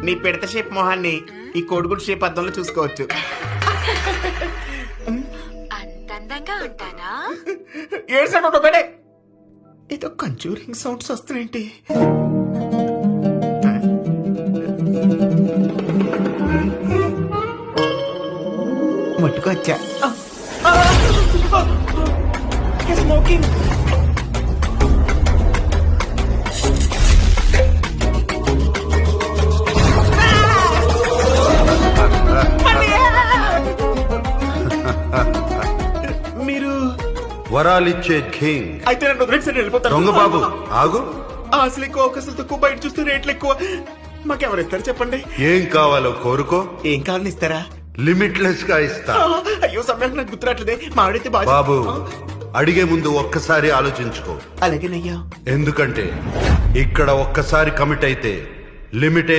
నీ పిడత షేప్ మొహాన్ని ఈ కోడిగుడ్ షేప్ అద్దంలో చూసుకోవచ్చు. అందంగా ఉంటానా? ఏడ్సాడు బేడే. ఏదో కంజూరింగ్ సౌండ్స్ వస్తున్నాయంటి. ముట్టుకొచ్చా. స్మోకింగ్. మీరు వరాలిచ్చే కింగ్. అయితే నన్ను వదిలేసి వెళ్ళిపోతాను. దొంగ బాబు ఆగు. అసలు ఎక్కువ అవకాశాలు తక్కువ, బయట చూస్తే రేట్లు ఎక్కువ. మాకెవరు ఇస్తారు చెప్పండి? ఏం కావాలో కోరుకో, ఏం కావాలని ఇస్తారా? లిమిట్లెస్ గా ఇస్తా. అయ్యో సమయానికి నాకు గుర్తురాట్లేదే. మా ఆడైతే బాబు అడిగే ముందు ఒక్కసారి ఆలోచించుకో. అలాగేనయ్యా. ఎందుకంటే ఇక్కడ ఒక్కసారి కమిట్ అయితే లిమిట్